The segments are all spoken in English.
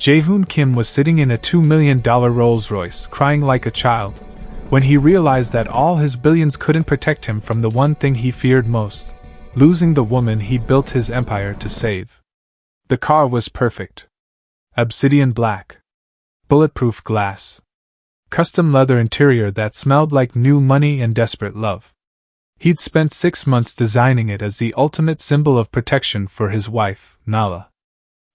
Jae-hoon Kim was sitting in a $2 million Rolls-Royce, crying like a child, when he realized that all his billions couldn't protect him from the one thing he feared most: losing the woman he'd built his empire to save. The car was perfect. Obsidian black. Bulletproof glass. Custom leather interior that smelled like new money and desperate love. He'd spent 6 months designing it as the ultimate symbol of protection for his wife, Nala.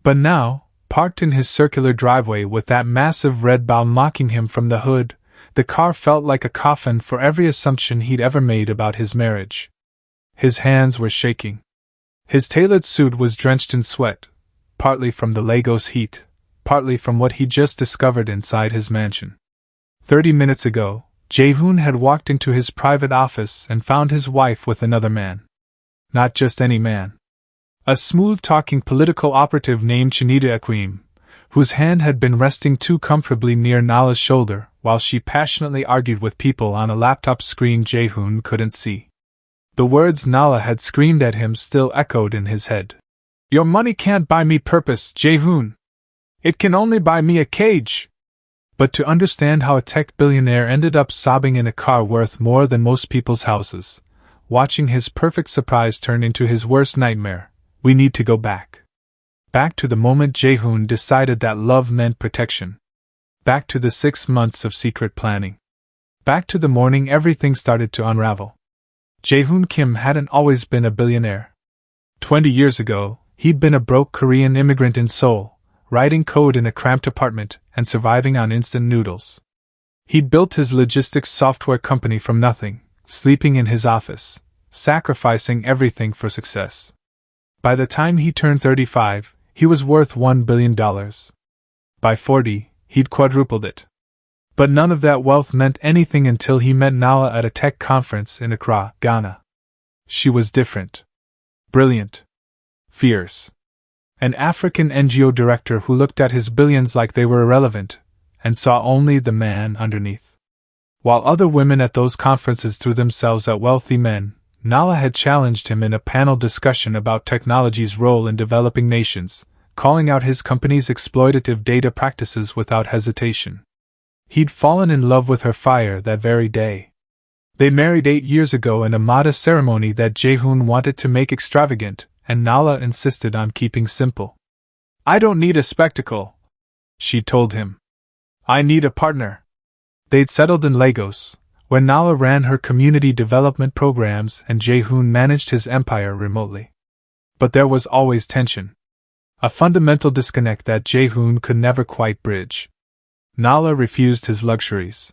But now, parked in his circular driveway with that massive red bow mocking him from the hood, the car felt like a coffin for every assumption he'd ever made about his marriage. His hands were shaking. His tailored suit was drenched in sweat, partly from the Lagos heat, partly from what he'd just discovered inside his mansion. 30 minutes ago, Jae-hoon had walked into his private office and found his wife with another man. Not just any man. A smooth-talking political operative named Chinedu Ekwueme, whose hand had been resting too comfortably near Nala's shoulder while she passionately argued with people on a laptop screen Jae-hoon couldn't see. The words Nala had screamed at him still echoed in his head. "Your money can't buy me purpose, Jae-hoon. It can only buy me a cage." But to understand how a tech billionaire ended up sobbing in a car worth more than most people's houses, watching his perfect surprise turn into his worst nightmare, we need to go back. Back to the moment Jae-hoon decided that love meant protection. Back to the 6 months of secret planning. Back to the morning everything started to unravel. Jae-hoon Kim hadn't always been a billionaire. 20 years ago, he'd been a broke Korean immigrant in Seoul, writing code in a cramped apartment and surviving on instant noodles. He'd built his logistics software company from nothing, sleeping in his office, sacrificing everything for success. By the time he turned 35, he was worth $1 billion. By 40, he'd quadrupled it. But none of that wealth meant anything until he met Nala at a tech conference in Accra, Ghana. She was different. Brilliant. Fierce. An African NGO director who looked at his billions like they were irrelevant, and saw only the man underneath. While other women at those conferences threw themselves at wealthy men, Nala had challenged him in a panel discussion about technology's role in developing nations, calling out his company's exploitative data practices without hesitation. He'd fallen in love with her fire that very day. They married 8 years ago in a modest ceremony that Jae-hoon wanted to make extravagant, and Nala insisted on keeping simple. "I don't need a spectacle," she told him. "I need a partner." They'd settled in Lagos, where Nala ran her community development programs and Jae-hoon managed his empire remotely. But there was always tension. A fundamental disconnect that Jae-hoon could never quite bridge. Nala refused his luxuries.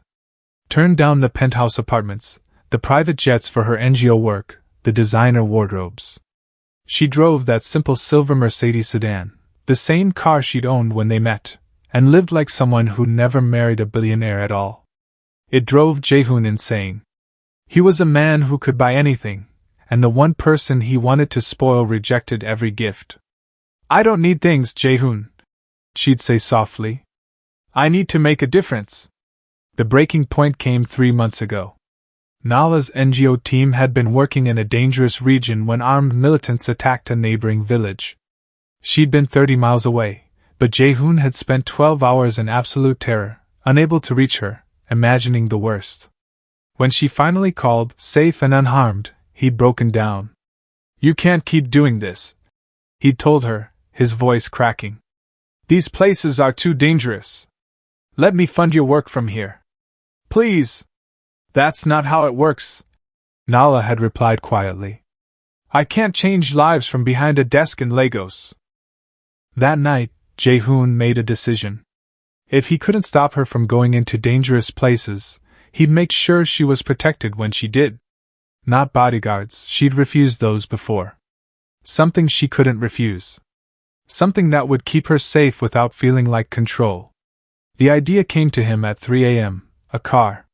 Turned down the penthouse apartments, the private jets for her NGO work, the designer wardrobes. She drove that simple silver Mercedes sedan, the same car she'd owned when they met, and lived like someone who'd never married a billionaire at all. It drove Jae-hoon insane. He was a man who could buy anything, and the one person he wanted to spoil rejected every gift. "I don't need things, Jae-hoon," she'd say softly. "I need to make a difference." The breaking point came 3 months ago. Nala's NGO team had been working in a dangerous region when armed militants attacked a neighboring village. She'd been 30 miles away, but Jae-hoon had spent 12 hours in absolute terror, unable to reach her, imagining the worst. When she finally called, safe and unharmed, he'd broken down. "You can't keep doing this," he'd told her, his voice cracking. "These places are too dangerous. Let me fund your work from here. Please." "That's not how it works," Nala had replied quietly. "I can't change lives from behind a desk in Lagos." That night, Jae-hoon made a decision. If he couldn't stop her from going into dangerous places, he'd make sure she was protected when she did. Not bodyguards, she'd refused those before. Something she couldn't refuse. Something that would keep her safe without feeling like control. The idea came to him at 3 a.m., a car.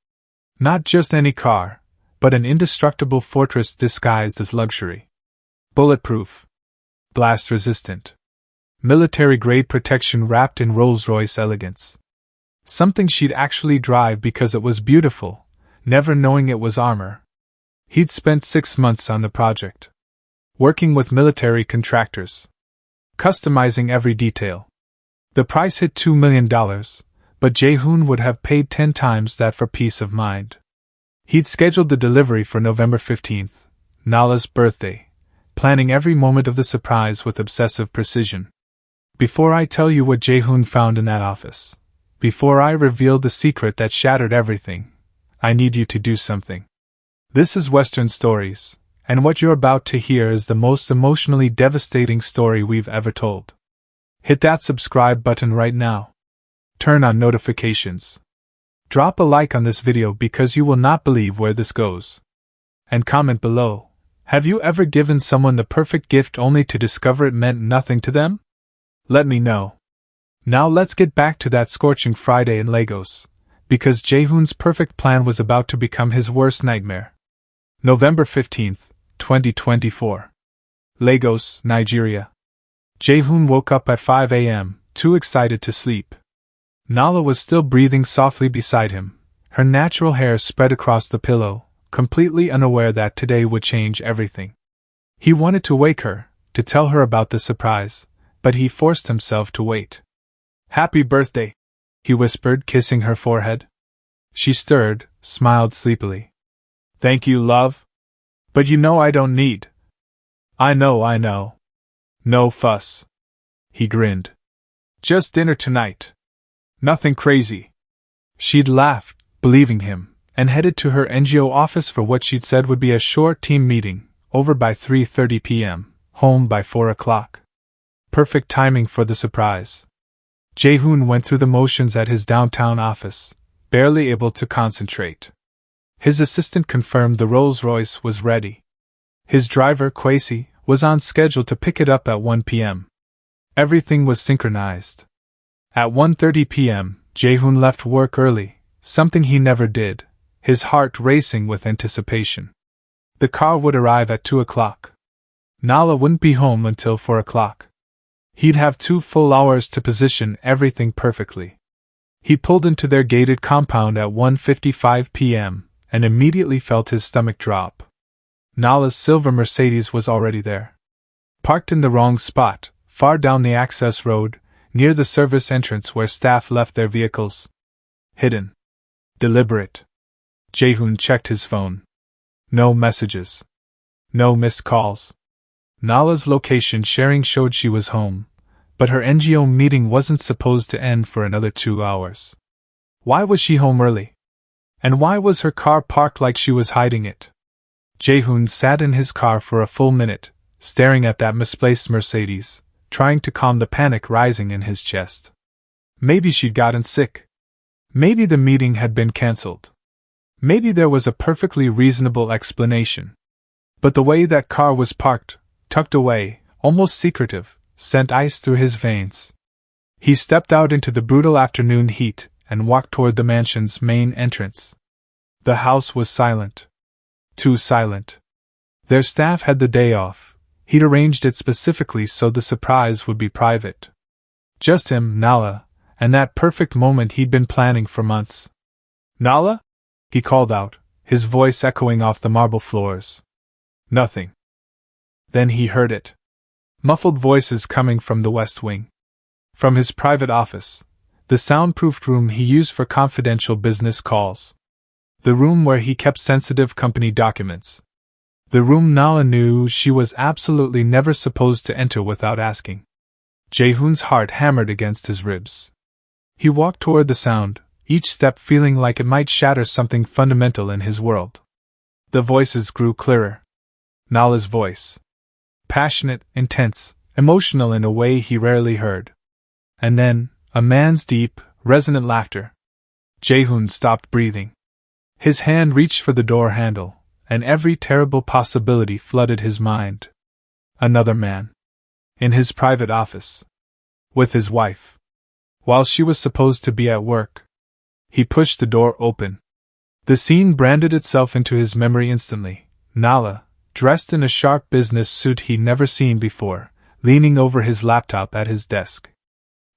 Not just any car, but an indestructible fortress disguised as luxury. Bulletproof. Blast-resistant. Military-grade protection wrapped in Rolls-Royce elegance. Something she'd actually drive because it was beautiful, never knowing it was armor. He'd spent 6 months on the project. Working with military contractors. Customizing every detail. The price hit $2 million, but Jae-hoon would have paid 10 times that for peace of mind. He'd scheduled the delivery for November 15th, Nala's birthday, planning every moment of the surprise with obsessive precision. Before I tell you what Jae-hoon found in that office, before I reveal the secret that shattered everything, I need you to do something. This is Western Stories, and what you're about to hear is the most emotionally devastating story we've ever told. Hit that subscribe button right now. Turn on notifications. Drop a like on this video because you will not believe where this goes. And comment below, have you ever given someone the perfect gift only to discover it meant nothing to them? Let me know. Now let's get back to that scorching Friday in Lagos, because Jae-hoon's perfect plan was about to become his worst nightmare. November 15th, 2024. Lagos, Nigeria. Jae-hoon woke up at 5 a.m., too excited to sleep. Nala was still breathing softly beside him, her natural hair spread across the pillow, completely unaware that today would change everything. He wanted to wake her, to tell her about the surprise, but he forced himself to wait. "Happy birthday," he whispered, kissing her forehead. She stirred, smiled sleepily. "Thank you, love. But you know I don't need." I know. No fuss." He grinned. "Just dinner tonight. Nothing crazy." She'd laughed, believing him, and headed to her NGO office for what she'd said would be a short team meeting, over by 3:30 p.m., home by 4 o'clock. Perfect timing for the surprise. Jae-hoon went through the motions at his downtown office, barely able to concentrate. His assistant confirmed the Rolls-Royce was ready. His driver, Kwesi, was on schedule to pick it up at 1 p.m. Everything was synchronized. At 1:30 p.m., Jae-hoon left work early, something he never did, his heart racing with anticipation. The car would arrive at 2 o'clock. Nala wouldn't be home until 4 o'clock. He'd have 2 full hours to position everything perfectly. He pulled into their gated compound at 1:55 p.m. and immediately felt his stomach drop. Nala's silver Mercedes was already there. Parked in the wrong spot, far down the access road, near the service entrance where staff left their vehicles. Hidden. Deliberate. Jae-hoon checked his phone. No messages. No missed calls. Nala's location sharing showed she was home, but her NGO meeting wasn't supposed to end for another 2 hours. Why was she home early? And why was her car parked like she was hiding it? Jae-hoon sat in his car for a full minute, staring at that misplaced Mercedes, trying to calm the panic rising in his chest. Maybe she'd gotten sick. Maybe the meeting had been cancelled. Maybe there was a perfectly reasonable explanation. But the way that car was parked, tucked away, almost secretive, sent ice through his veins. He stepped out into the brutal afternoon heat and walked toward the mansion's main entrance. The house was silent. Too silent. Their staff had the day off. He'd arranged it specifically so the surprise would be private. Just him, Nala, and that perfect moment he'd been planning for months. "Nala?" he called out, his voice echoing off the marble floors. Nothing. Then he heard it. Muffled voices coming from the West Wing. From his private office, the soundproofed room he used for confidential business calls. The room where he kept sensitive company documents. The room Nala knew she was absolutely never supposed to enter without asking. Jae-hoon's heart hammered against his ribs. He walked toward the sound, each step feeling like it might shatter something fundamental in his world. The voices grew clearer. Nala's voice. Passionate, intense, emotional in a way he rarely heard. And then, a man's deep, resonant laughter. Jae-hoon stopped breathing. His hand reached for the door handle, and every terrible possibility flooded his mind. Another man. In his private office. With his wife. While she was supposed to be at work. He pushed the door open. The scene branded itself into his memory instantly. Nala, dressed in a sharp business suit he'd never seen before, leaning over his laptop at his desk.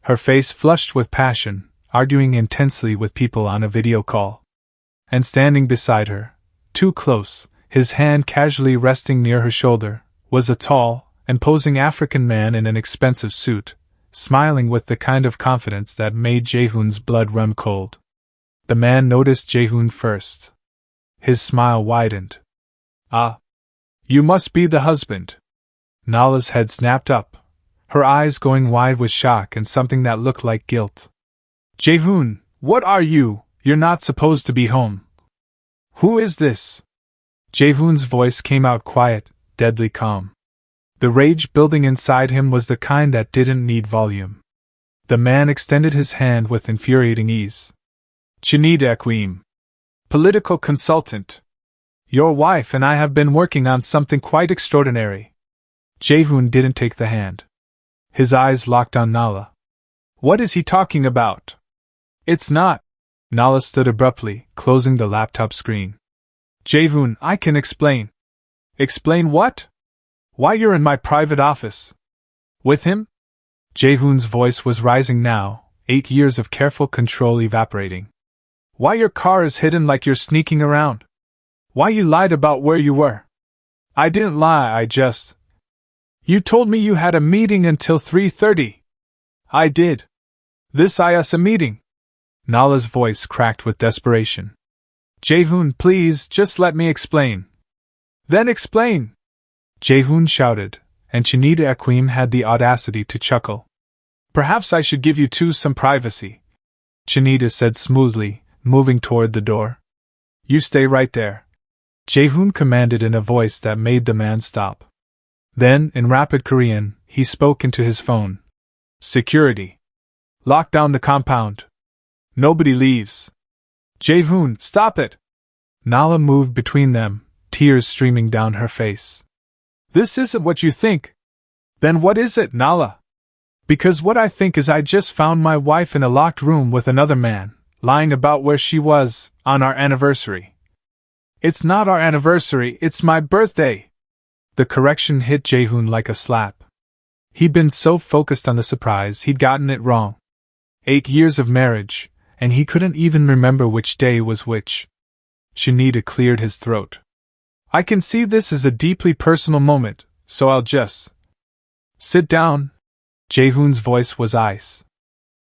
Her face flushed with passion, arguing intensely with people on a video call. And standing beside her, too close, his hand casually resting near her shoulder, was a tall, imposing African man in an expensive suit, smiling with the kind of confidence that made Jae-hoon's blood run cold. The man noticed Jae-hoon first. His smile widened. "Ah. You must be the husband." Nala's head snapped up, her eyes going wide with shock and something that looked like guilt. "Jae-hoon, what are you? You're not supposed to be home." "Who is this?" Jae-hoon's voice came out quiet, deadly calm. The rage building inside him was the kind that didn't need volume. The man extended his hand with infuriating ease. "Chinedu Ekwueme, political consultant. Your wife and I have been working on something quite extraordinary." Jae-hoon didn't take the hand. His eyes locked on Nala. "What is he talking about?" "It's not." Nala stood abruptly, closing the laptop screen. "Jae-hoon, I can explain." "Explain what?" "Why you're in my private office." "With him?" Jae-hoon's voice was rising now, 8 years of careful control evaporating. "Why your car is hidden like you're sneaking around? Why you lied about where you were?" "I didn't lie, I just—" "You told me you had a meeting until 3:30. "I did." "This is a meeting." Nala's voice cracked with desperation. "Jae-hoon, please, just let me explain." "Then explain!" Jae-hoon shouted, and Chinedu Ekwueme had the audacity to chuckle. "Perhaps I should give you two some privacy," Chinedu said smoothly, moving toward the door. "You stay right there," Jae-hoon commanded in a voice that made the man stop. Then, in rapid Korean, he spoke into his phone. "Security. Lock down the compound. Nobody leaves." "Jae-hoon, stop it!" Nala moved between them, tears streaming down her face. "This isn't what you think." "Then what is it, Nala?" "Because what I think is I just found my wife in a locked room with another man, lying about where she was, on our anniversary." "It's not our anniversary, it's my birthday!" The correction hit Jae-hoon like a slap. He'd been so focused on the surprise he'd gotten it wrong. 8 years of marriage, and he couldn't even remember which day was which. Chinedu cleared his throat. "I can see this is a deeply personal moment, so I'll just—" "Sit down." Jae-hoon's voice was ice.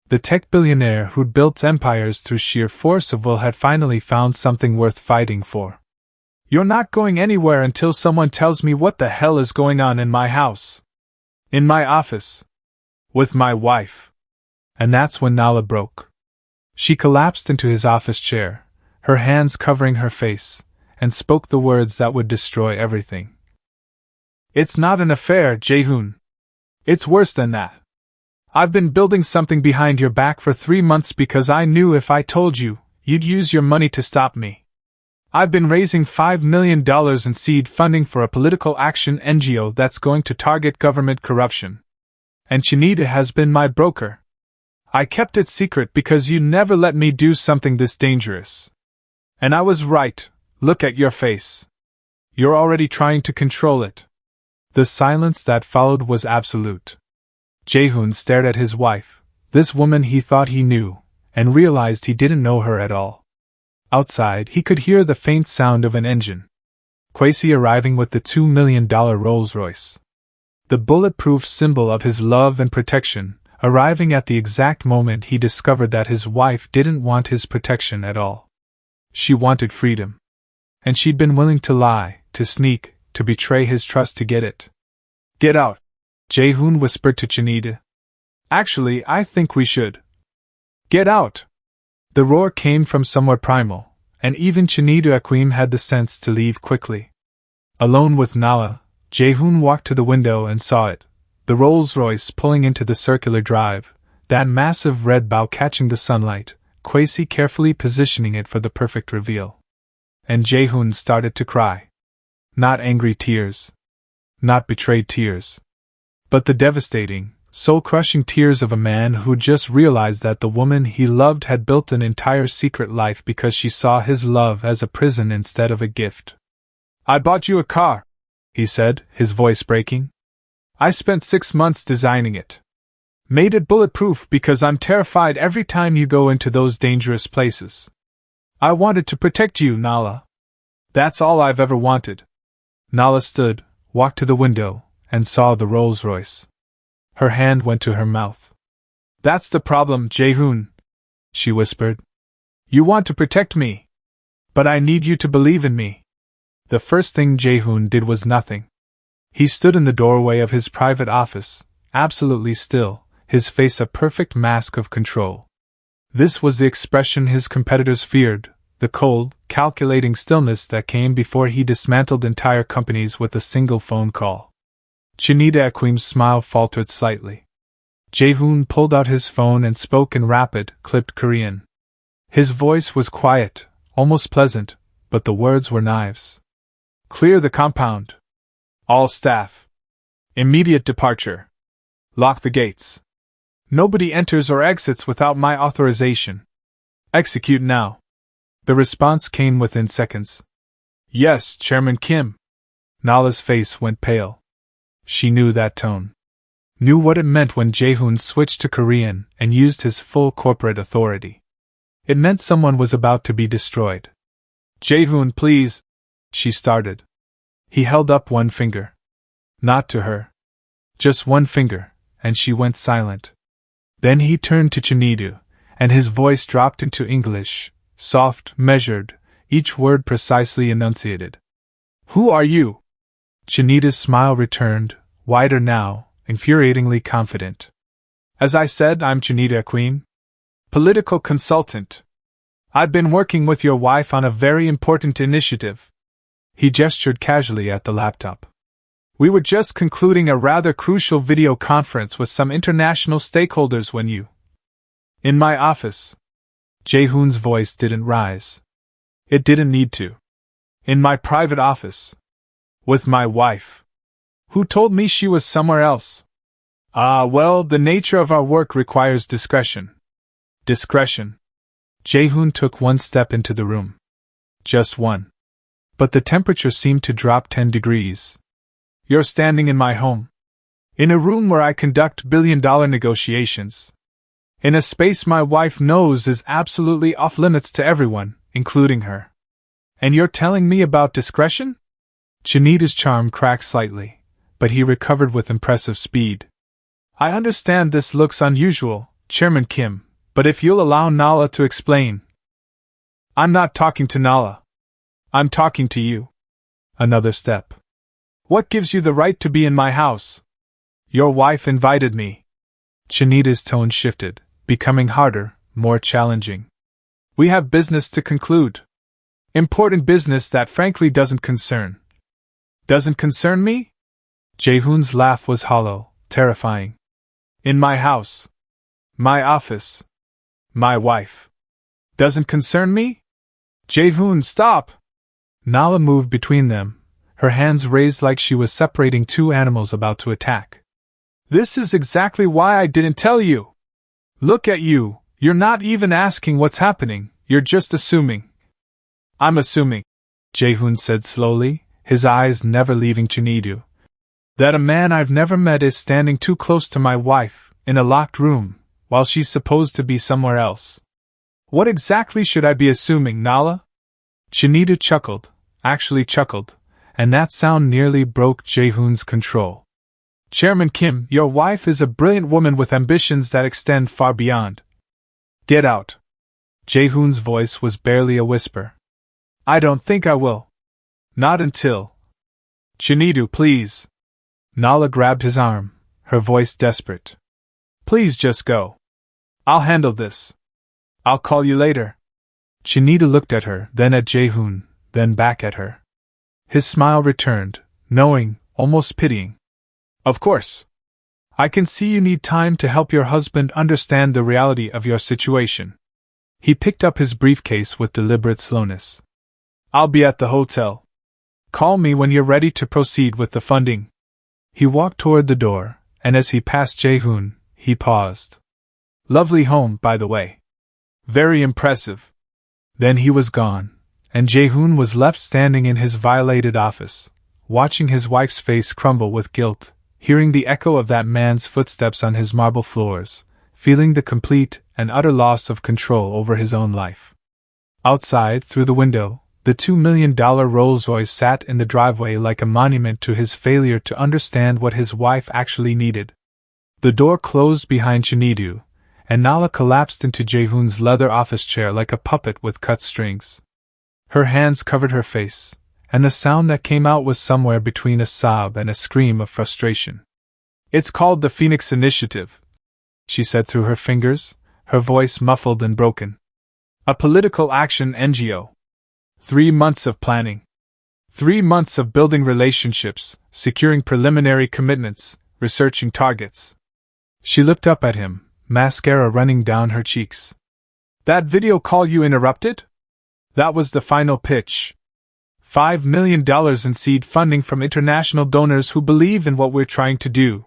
The tech billionaire who'd built empires through sheer force of will had finally found something worth fighting for. "You're not going anywhere until someone tells me what the hell is going on in my house. In my office. With my wife." And that's when Nala broke. She collapsed into his office chair, her hands covering her face, and spoke the words that would destroy everything. "It's not an affair, Jae-hoon. It's worse than that. I've been building something behind your back for 3 months because I knew if I told you, you'd use your money to stop me. I've been raising $5 million in seed funding for a political action NGO that's going to target government corruption. And Chinedu has been my broker. I kept it secret because you never let me do something this dangerous. And I was right. Look at your face. You're already trying to control it." The silence that followed was absolute. Jae-hoon stared at his wife, this woman he thought he knew, and realized he didn't know her at all. Outside, he could hear the faint sound of an engine. Kwesi arriving with the $2 million Rolls-Royce. The bulletproof symbol of his love and protection, arriving at the exact moment he discovered that his wife didn't want his protection at all. She wanted freedom. And she'd been willing to lie, to sneak, to betray his trust to get it. "Get out," Jae-hoon whispered to Chinedu. "Actually, I think we should." "Get out!" The roar came from somewhere primal, and even Chinedu Ekwueme had the sense to leave quickly. Alone with Nala, Jae-hoon walked to the window and saw it, the Rolls-Royce pulling into the circular drive, that massive red bow catching the sunlight, Kwesi carefully positioning it for the perfect reveal. And Jae-hoon started to cry. Not angry tears. Not betrayed tears. But the devastating, soul-crushing tears of a man who just realized that the woman he loved had built an entire secret life because she saw his love as a prison instead of a gift. "I bought you a car," he said, his voice breaking. "I spent 6 months designing it. Made it bulletproof because I'm terrified every time you go into those dangerous places. I wanted to protect you, Nala. That's all I've ever wanted." Nala stood, walked to the window, and saw the Rolls-Royce. Her hand went to her mouth. That's the problem, Jae-hoon, she whispered. You want to protect me. But I need you to believe in me. The first thing Jae-hoon did was nothing. He stood in the doorway of his private office, absolutely still, his face a perfect mask of control. This was the expression his competitors feared, the cold, calculating stillness that came before he dismantled entire companies with a single phone call. Chinedu Ekweme's smile faltered slightly. Jae-hoon pulled out his phone and spoke in rapid, clipped Korean. His voice was quiet, almost pleasant, but the words were knives. Clear the compound. All staff. Immediate departure. Lock the gates. Nobody enters or exits without my authorization. Execute now. The response came within seconds. Yes, Chairman Kim. Nala's face went pale. She knew that tone. Knew what it meant when Jae-hoon switched to Korean and used his full corporate authority. It meant someone was about to be destroyed. Jae-hoon, please, she started. He held up one finger. Not to her. Just one finger, and she went silent. Then he turned to Chinedu, and his voice dropped into English, soft, measured, each word precisely enunciated. Who are you? Chinedu's smile returned, wider now, infuriatingly confident. As I said, I'm Chinedu Ekwueme, political consultant. I've been working with your wife on a very important initiative. He gestured casually at the laptop. We were just concluding a rather crucial video conference with some international stakeholders when you... In my office. Jae-hoon's voice didn't rise. It didn't need to. In my private office. With my wife. Who told me she was somewhere else? Well, the nature of our work requires discretion. Discretion. Jae-hoon took one step into the room. Just one. But the temperature seemed to drop 10 degrees. You're standing in my home. In a room where I conduct billion-dollar negotiations. In a space my wife knows is absolutely off-limits to everyone, including her. And you're telling me about discretion? Chinedu's charm cracked slightly, but he recovered with impressive speed. I understand this looks unusual, Chairman Kim, but if you'll allow Nala to explain. I'm not talking to Nala. I'm talking to you. Another step. What gives you the right to be in my house? Your wife invited me. Chinedu's tone shifted, becoming harder, more challenging. We have business to conclude. Important business that frankly doesn't concern. Doesn't concern me? Jae-hoon's laugh was hollow, terrifying. In my house. My office. My wife. Doesn't concern me? Jae-hoon, stop! Nala moved between them, her hands raised like she was separating two animals about to attack. This is exactly why I didn't tell you. Look at you, you're not even asking what's happening, you're just assuming. I'm assuming, Jae-hoon said slowly, his eyes never leaving Chinedu, that a man I've never met is standing too close to my wife, in a locked room, while she's supposed to be somewhere else. What exactly should I be assuming, Nala? Chinedu chuckled, actually chuckled, and that sound nearly broke Jae-hoon's control. Chairman Kim, your wife is a brilliant woman with ambitions that extend far beyond. Get out. Jae-hoon's voice was barely a whisper. I don't think I will. Not until. Chinedu, please. Nala grabbed his arm, her voice desperate. Please just go. I'll handle this. I'll call you later. Chinedu looked at her, then at Jae-hoon, then back at her. His smile returned, knowing, almost pitying. Of course. I can see you need time to help your husband understand the reality of your situation. He picked up his briefcase with deliberate slowness. I'll be at the hotel. Call me when you're ready to proceed with the funding. He walked toward the door, and as he passed Jae-hoon, he paused. Lovely home, by the way. Very impressive. Then he was gone, and Jae-hoon was left standing in his violated office, watching his wife's face crumble with guilt, hearing the echo of that man's footsteps on his marble floors, feeling the complete and utter loss of control over his own life. Outside, through the window, the $2 million Rolls-Royce sat in the driveway like a monument to his failure to understand what his wife actually needed. The door closed behind Chinedu, and Nala collapsed into Jae-hoon's leather office chair like a puppet with cut strings. Her hands covered her face, and the sound that came out was somewhere between a sob and a scream of frustration. "It's called the Phoenix Initiative," she said through her fingers, her voice muffled and broken. "A political action NGO. 3 months of planning. 3 months of building relationships, securing preliminary commitments, researching targets." She looked up at him, mascara running down her cheeks. "That video call you interrupted? That was the final pitch. $5 million in seed funding from international donors who believe in what we're trying to do."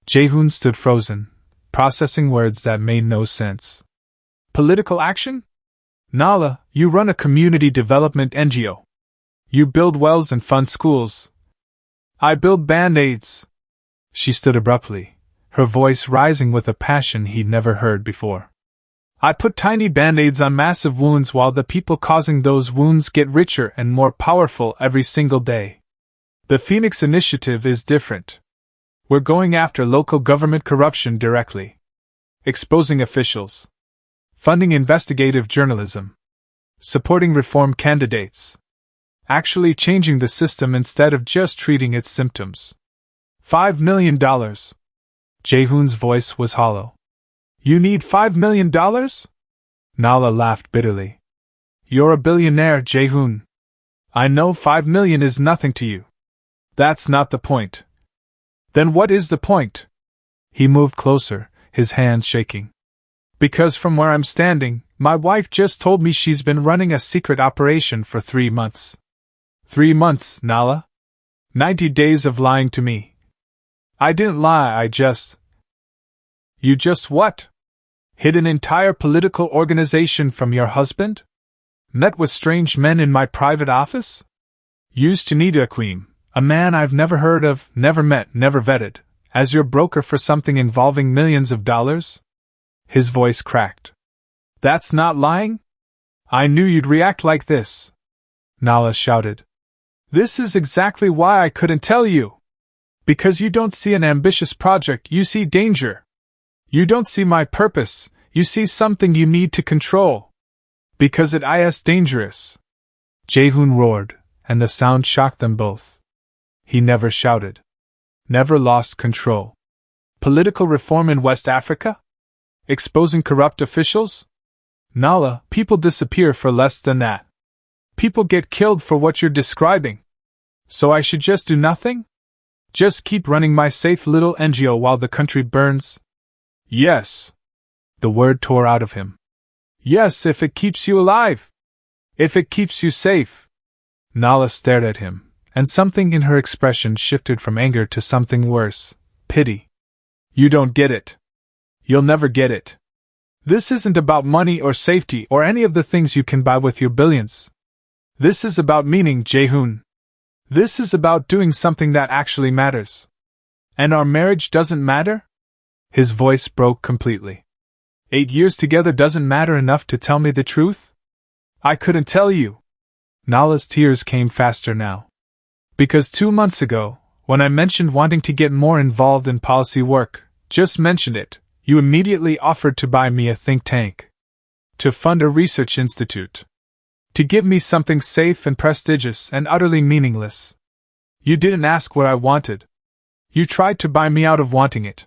Jae-hoon stood frozen, processing words that made no sense. "Political action? Nala, you run a community development NGO. You build wells and fund schools. I build band-aids." She stood abruptly, her voice rising with a passion he'd never heard before. "I put tiny band-aids on massive wounds while the people causing those wounds get richer and more powerful every single day. The Phoenix Initiative is different. We're going after local government corruption directly. Exposing officials. Funding investigative journalism. Supporting reform candidates. Actually changing the system instead of just treating its symptoms. $5 million. Jae-hoon's voice was hollow. "You need $5 million? Nala laughed bitterly. "You're a billionaire, Jae-hoon. I know $5 million is nothing to you. That's not the point." "Then what is the point?" He moved closer, his hands shaking. "Because from where I'm standing, my wife just told me she's been running a secret operation for 3 months. 3 months, Nala? 90 days of lying to me." "I didn't lie, I just—" "You just what? Hid an entire political organization from your husband? Met with strange men in my private office? Used Chinedu Ekwueme, a man I've never heard of, never met, never vetted, as your broker for something involving millions of dollars?" His voice cracked. "That's not lying? I knew you'd react like this," Nala shouted. "This is exactly why I couldn't tell you. Because you don't see an ambitious project, you see danger. You don't see my purpose, you see something you need to control. Because it is dangerous." Jae-hoon roared, and the sound shocked them both. He never shouted. Never lost control. Political reform in West Africa? Exposing corrupt officials? Nala, people disappear for less than that. People get killed for what you're describing. So I should just do nothing? Just keep running my safe little NGO while the country burns? Yes. The word tore out of him. Yes, if it keeps you alive. If it keeps you safe. Nala stared at him, and something in her expression shifted from anger to something worse, pity. You don't get it. You'll never get it. This isn't about money or safety or any of the things you can buy with your billions. This is about meaning, Jae-hoon. This is about doing something that actually matters. And our marriage doesn't matter? His voice broke completely. 8 years together doesn't matter enough to tell me the truth? I couldn't tell you. Nala's tears came faster now. Because 2 months ago, when I mentioned wanting to get more involved in policy work, just mentioned it, you immediately offered to buy me a think tank. To fund a research institute. To give me something safe and prestigious and utterly meaningless. You didn't ask what I wanted. You tried to buy me out of wanting it.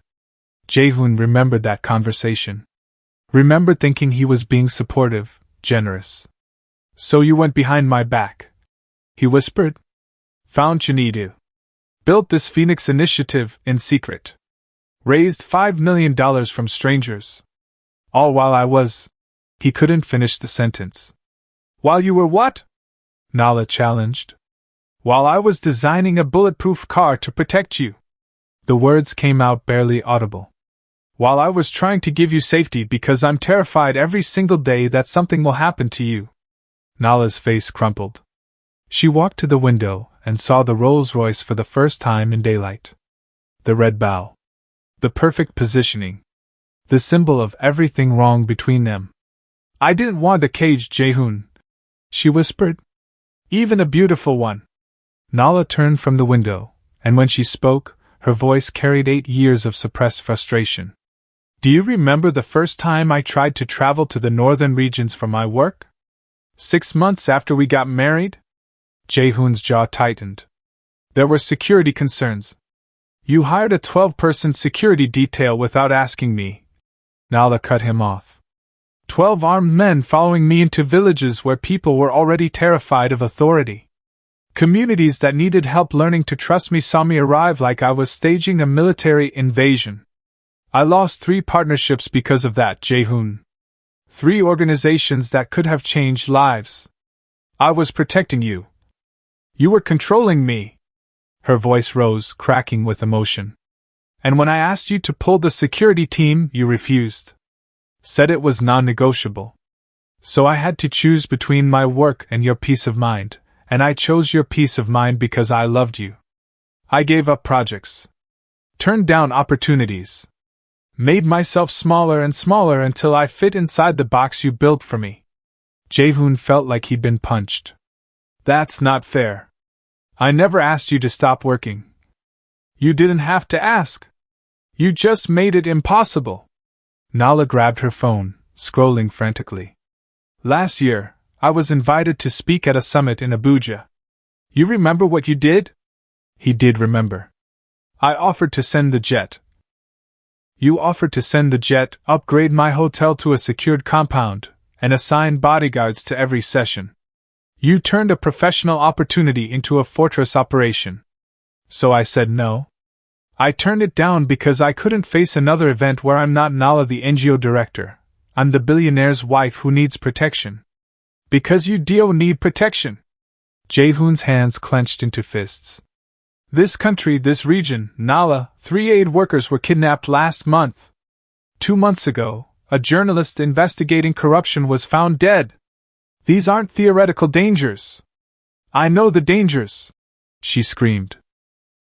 Jae-hoon remembered that conversation. Remembered thinking he was being supportive, generous. So you went behind my back. He whispered. Found Chinedu. Built this Phoenix initiative in secret. Raised $5 million from strangers. All while I was... He couldn't finish the sentence. While you were what? Nala challenged. While I was designing a bulletproof car to protect you. The words came out barely audible. While I was trying to give you safety because I'm terrified every single day that something will happen to you. Nala's face crumpled. She walked to the window and saw the Rolls-Royce for the first time in daylight. The red bow. The perfect positioning. The symbol of everything wrong between them. I didn't want a cage, Jae-hoon, she whispered. Even a beautiful one. Nala turned from the window, and when she spoke, her voice carried 8 years of suppressed frustration. Do you remember the first time I tried to travel to the northern regions for my work? 6 months after we got married? Jae-hoon's jaw tightened. There were security concerns. You hired a 12-person security detail without asking me. Nala cut him off. 12 armed men following me into villages where people were already terrified of authority. Communities that needed help learning to trust me saw me arrive like I was staging a military invasion. I lost 3 partnerships because of that, Jae-hoon. 3 organizations that could have changed lives. I was protecting you. You were controlling me. Her voice rose, cracking with emotion. And when I asked you to pull the security team, you refused. Said it was non-negotiable. So I had to choose between my work and your peace of mind, and I chose your peace of mind because I loved you. I gave up projects. Turned down opportunities. Made myself smaller and smaller until I fit inside the box you built for me. Jae-hoon felt like he'd been punched. That's not fair. I never asked you to stop working. You didn't have to ask. You just made it impossible. Nala grabbed her phone, scrolling frantically. Last year, I was invited to speak at a summit in Abuja. You remember what you did? He did remember. I offered to send the jet. You offered to send the jet, upgrade my hotel to a secured compound, and assign bodyguards to every session. You turned a professional opportunity into a fortress operation. So I said no. I turned it down because I couldn't face another event where I'm not Nala the NGO director. I'm the billionaire's wife who needs protection. Because you do need protection. Jae-hoon's hands clenched into fists. This country, this region, Nala, 3 aid workers were kidnapped last month. 2 months ago, a journalist investigating corruption was found dead. These aren't theoretical dangers. I know the dangers, she screamed.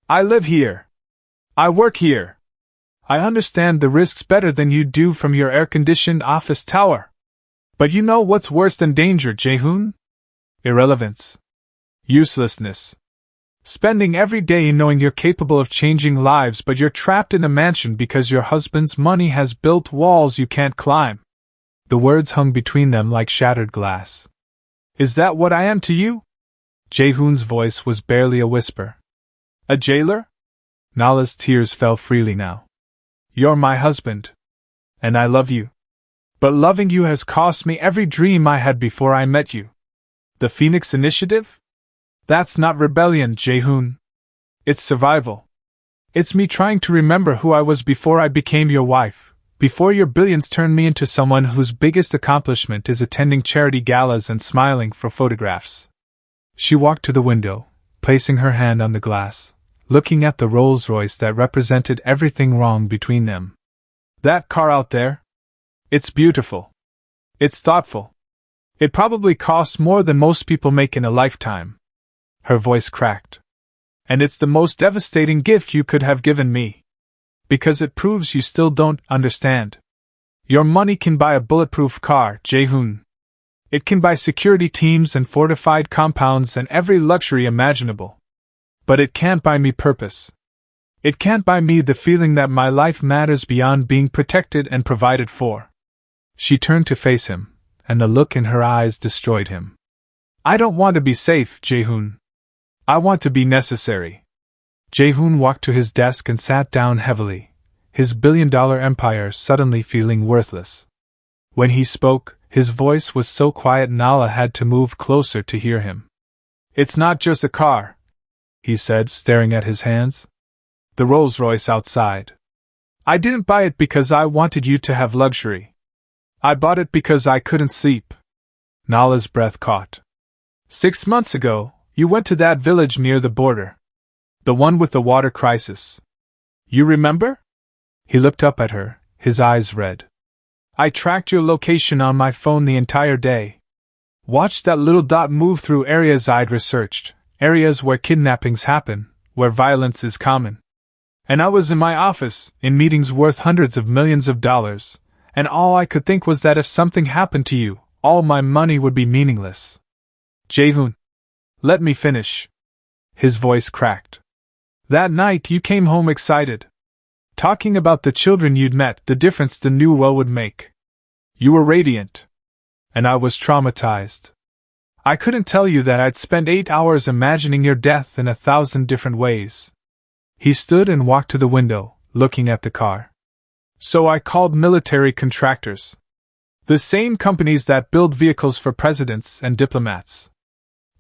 I live here. I work here. I understand the risks better than you do from your air-conditioned office tower. But you know what's worse than danger, Jae-hoon? Irrelevance. Uselessness. Spending every day knowing you're capable of changing lives but you're trapped in a mansion because your husband's money has built walls you can't climb. The words hung between them like shattered glass. Is that what I am to you? Jae-hoon's voice was barely a whisper. A jailer? Nala's tears fell freely now. You're my husband. And I love you. But loving you has cost me every dream I had before I met you. The Phoenix Initiative? That's not rebellion, Jae-hoon. It's survival. It's me trying to remember who I was before I became your wife, before your billions turned me into someone whose biggest accomplishment is attending charity galas and smiling for photographs. She walked to the window, placing her hand on the glass, looking at the Rolls-Royce that represented everything wrong between them. That car out there? It's beautiful. It's thoughtful. It probably costs more than most people make in a lifetime. Her voice cracked. And it's the most devastating gift you could have given me. Because it proves you still don't understand. Your money can buy a bulletproof car, Jae-hoon. It can buy security teams and fortified compounds and every luxury imaginable. But it can't buy me purpose. It can't buy me the feeling that my life matters beyond being protected and provided for. She turned to face him, and the look in her eyes destroyed him. I don't want to be safe, Jae-hoon. I want to be necessary. Jae-hoon walked to his desk and sat down heavily, his billion-dollar empire suddenly feeling worthless. When he spoke, his voice was so quiet Nala had to move closer to hear him. It's not just a car, he said, staring at his hands. The Rolls-Royce outside. I didn't buy it because I wanted you to have luxury. I bought it because I couldn't sleep. Nala's breath caught. 6 months ago, you went to that village near the border. The one with the water crisis. You remember? He looked up at her, his eyes red. I tracked your location on my phone the entire day. Watched that little dot move through areas I'd researched, areas where kidnappings happen, where violence is common. And I was in my office, in meetings worth hundreds of millions of dollars, and all I could think was that if something happened to you, all my money would be meaningless. Jae-hoon. Let me finish. His voice cracked. That night you came home excited. Talking about the children you'd met, the difference the new well would make. You were radiant. And I was traumatized. I couldn't tell you that I'd spent 8 hours imagining your death in 1,000 different ways. He stood and walked to the window, looking at the car. So I called military contractors. The same companies that build vehicles for presidents and diplomats.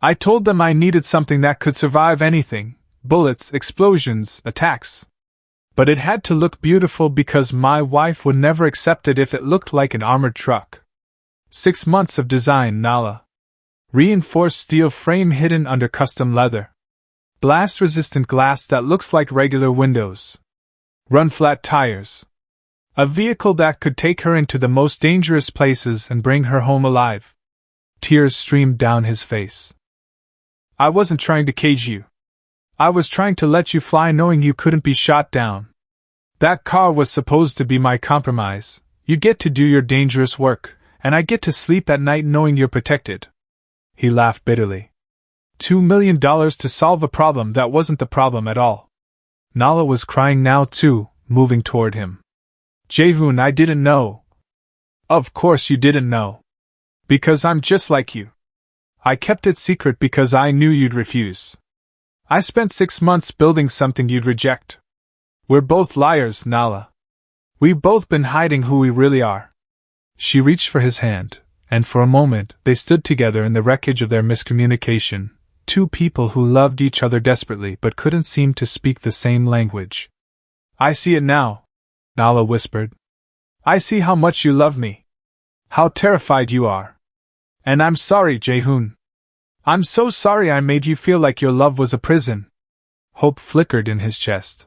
I told them I needed something that could survive anything, bullets, explosions, attacks. But it had to look beautiful because my wife would never accept it if it looked like an armored truck. 6 months of design, Nala. Reinforced steel frame hidden under custom leather. Blast-resistant glass that looks like regular windows. Run-flat tires. A vehicle that could take her into the most dangerous places and bring her home alive. Tears streamed down his face. I wasn't trying to cage you. I was trying to let you fly knowing you couldn't be shot down. That car was supposed to be my compromise. You get to do your dangerous work, and I get to sleep at night knowing you're protected. He laughed bitterly. $2 million to solve a problem that wasn't the problem at all. Nala was crying now too, moving toward him. Jae-hoon, I didn't know. Of course you didn't know. Because I'm just like you. I kept it secret because I knew you'd refuse. I spent 6 months building something you'd reject. We're both liars, Nala. We've both been hiding who we really are. She reached for his hand, and for a moment they stood together in the wreckage of their miscommunication, two people who loved each other desperately but couldn't seem to speak the same language. I see it now, Nala whispered. I see how much you love me. How terrified you are. And I'm sorry, Jae-hoon. I'm so sorry I made you feel like your love was a prison. Hope flickered in his chest.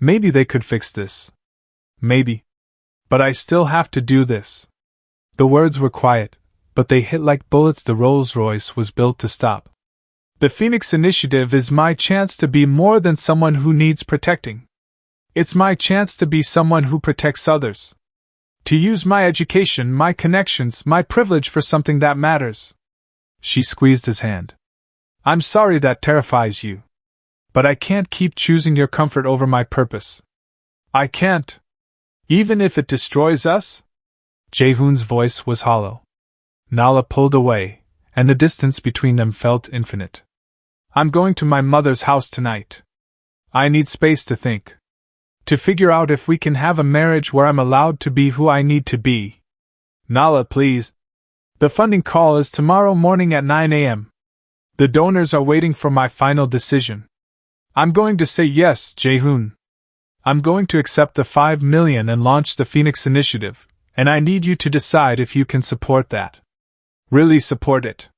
Maybe they could fix this. Maybe. But I still have to do this. The words were quiet, but they hit like bullets. The Rolls-Royce was built to stop. The Phoenix Initiative is my chance to be more than someone who needs protecting. It's my chance to be someone who protects others. To use my education, my connections, my privilege for something that matters. She squeezed his hand. I'm sorry that terrifies you. But I can't keep choosing your comfort over my purpose. I can't. Even if it destroys us? Jae-hoon's voice was hollow. Nala pulled away, and the distance between them felt infinite. I'm going to my mother's house tonight. I need space to think. To figure out if we can have a marriage where I'm allowed to be who I need to be. Nala, please. The funding call is tomorrow morning at 9 a.m. The donors are waiting for my final decision. I'm going to say yes, Jae-hoon. I'm going to accept the $5 million and launch the Phoenix Initiative, and I need you to decide if you can support that. Really support it.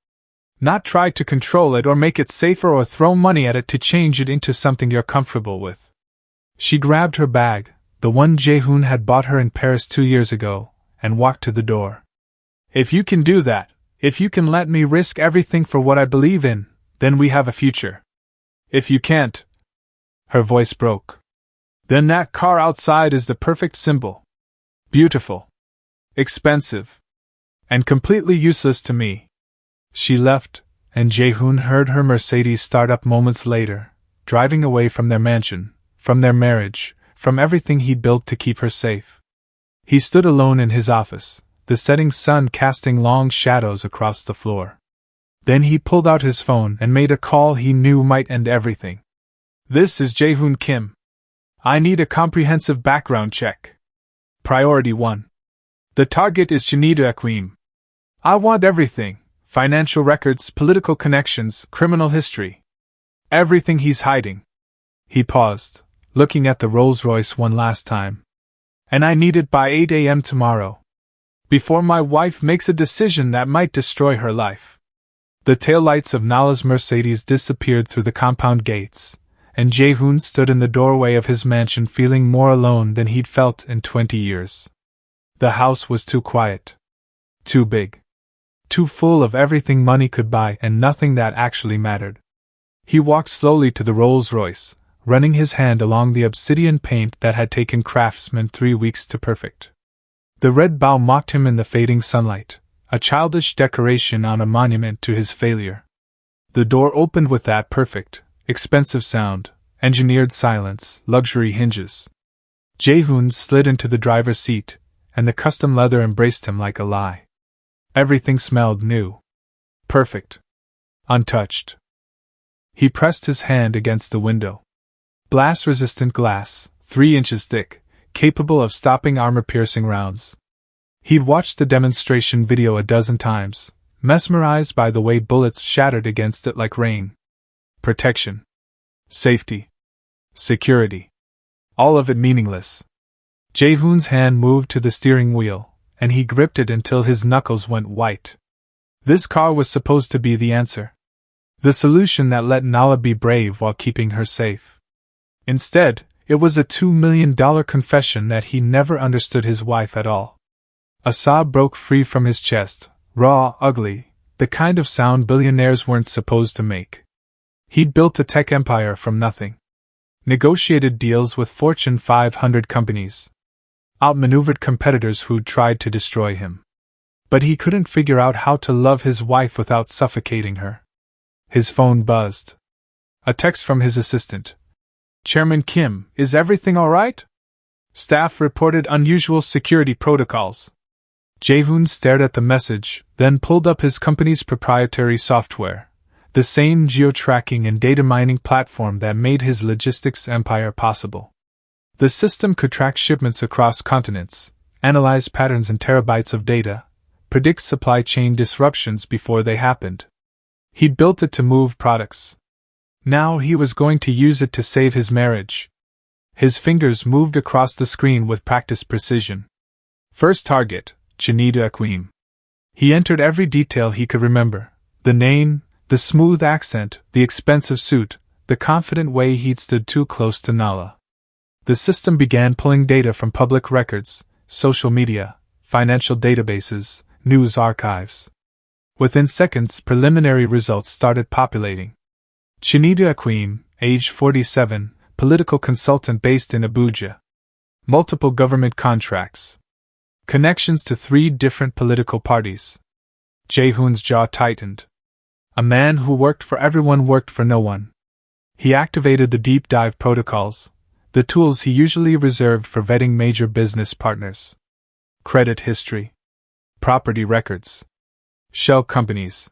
Not try to control it or make it safer or throw money at it to change it into something you're comfortable with. She grabbed her bag, the one Jae-hoon had bought her in Paris 2 years ago, and walked to the door. If you can do that, if you can let me risk everything for what I believe in, then we have a future. If you can't... Her voice broke. Then that car outside is the perfect symbol. Beautiful. Expensive. And completely useless to me. She left, and Jae-hoon heard her Mercedes start up moments later, driving away from their mansion, from their marriage, from everything he built to keep her safe. He stood alone in his office, the setting sun casting long shadows across the floor. Then he pulled out his phone and made a call he knew might end everything. This is Jae-hoon Kim. I need a comprehensive background check. Priority 1. The target is Chinedu Ekwueme. I want everything: financial records, political connections, criminal history. Everything he's hiding. He paused, looking at the Rolls-Royce one last time. And I need it by 8 a.m. tomorrow. Before my wife makes a decision that might destroy her life. The taillights of Nala's Mercedes disappeared through the compound gates, and Jae-hoon stood in the doorway of his mansion feeling more alone than he'd felt in 20 years. The house was too quiet. Too big. Too full of everything money could buy and nothing that actually mattered. He walked slowly to the Rolls-Royce, running his hand along the obsidian paint that had taken craftsmen 3 weeks to perfect. The red bow mocked him in the fading sunlight, a childish decoration on a monument to his failure. The door opened with that perfect, expensive sound, engineered silence, luxury hinges. Jae-hoon slid into the driver's seat, and the custom leather embraced him like a lie. Everything smelled new. Perfect. Untouched. He pressed his hand against the window. Blast-resistant glass, 3 inches thick, capable of stopping armor-piercing rounds. He'd watched the demonstration video a dozen times, mesmerized by the way bullets shattered against it like rain. Protection. Safety. Security. All of it meaningless. Jae-hoon's hand moved to the steering wheel, and he gripped it until his knuckles went white. This car was supposed to be the answer. The solution that let Nala be brave while keeping her safe. Instead, it was a $2 million confession that he never understood his wife at all. A sob broke free from his chest, raw, ugly, the kind of sound billionaires weren't supposed to make. He'd built a tech empire from nothing. Negotiated deals with Fortune 500 companies. Outmaneuvered competitors who'd tried to destroy him. But he couldn't figure out how to love his wife without suffocating her. His phone buzzed. A text from his assistant. Chairman Kim, is everything all right? Staff reported unusual security protocols. Jae-hoon stared at the message, then pulled up his company's proprietary software, the same geo-tracking and data mining platform that made his logistics empire possible. The system could track shipments across continents, analyze patterns in terabytes of data, predict supply chain disruptions before they happened. He built it to move products. Now he was going to use it to save his marriage. His fingers moved across the screen with practiced precision. First target, Chinedu Ekwueme. He entered every detail he could remember. The name, the smooth accent, the expensive suit, the confident way he'd stood too close to Nala. The system began pulling data from public records, social media, financial databases, news archives. Within seconds, preliminary results started populating. Chinedu Ekwueme, age 47, political consultant based in Abuja. Multiple government contracts. Connections to 3 different political parties. Jae-hoon's jaw tightened. A man who worked for everyone worked for no one. He activated the deep dive protocols, the tools he usually reserved for vetting major business partners. Credit history. Property records. Shell companies.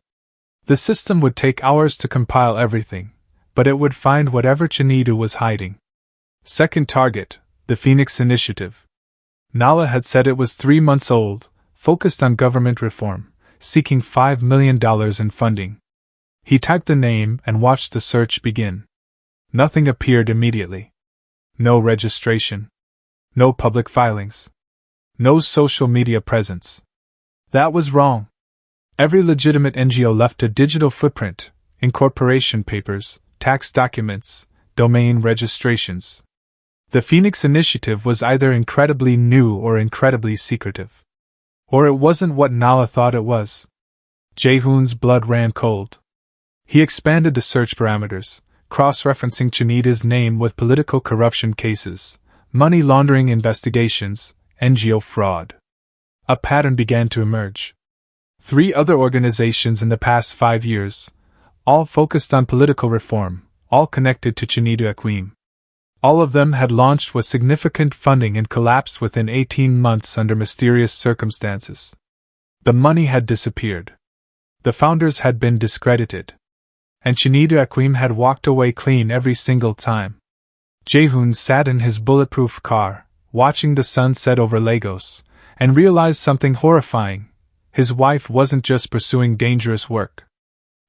The system would take hours to compile everything, but it would find whatever Chinedu was hiding. Second target, the Phoenix Initiative. Nala had said it was 3 months old, focused on government reform, seeking $5 million in funding. He typed the name and watched the search begin. Nothing appeared immediately. No registration. No public filings. No social media presence. That was wrong. Every legitimate NGO left a digital footprint, incorporation papers, tax documents, domain registrations. The Phoenix Initiative was either incredibly new or incredibly secretive. Or it wasn't what Nala thought it was. Jae-hoon's blood ran cold. He expanded the search parameters, cross-referencing Chinedu's name with political corruption cases, money laundering investigations, NGO fraud. A pattern began to emerge. 3 other organizations in the past 5 years, all focused on political reform, all connected to Chinedu Ekwueme. All of them had launched with significant funding and collapsed within 18 months under mysterious circumstances. The money had disappeared. The founders had been discredited. And Chinedu Ekwueme had walked away clean every single time. Jae-hoon sat in his bulletproof car, watching the sun set over Lagos, and realized something horrifying. His wife wasn't just pursuing dangerous work.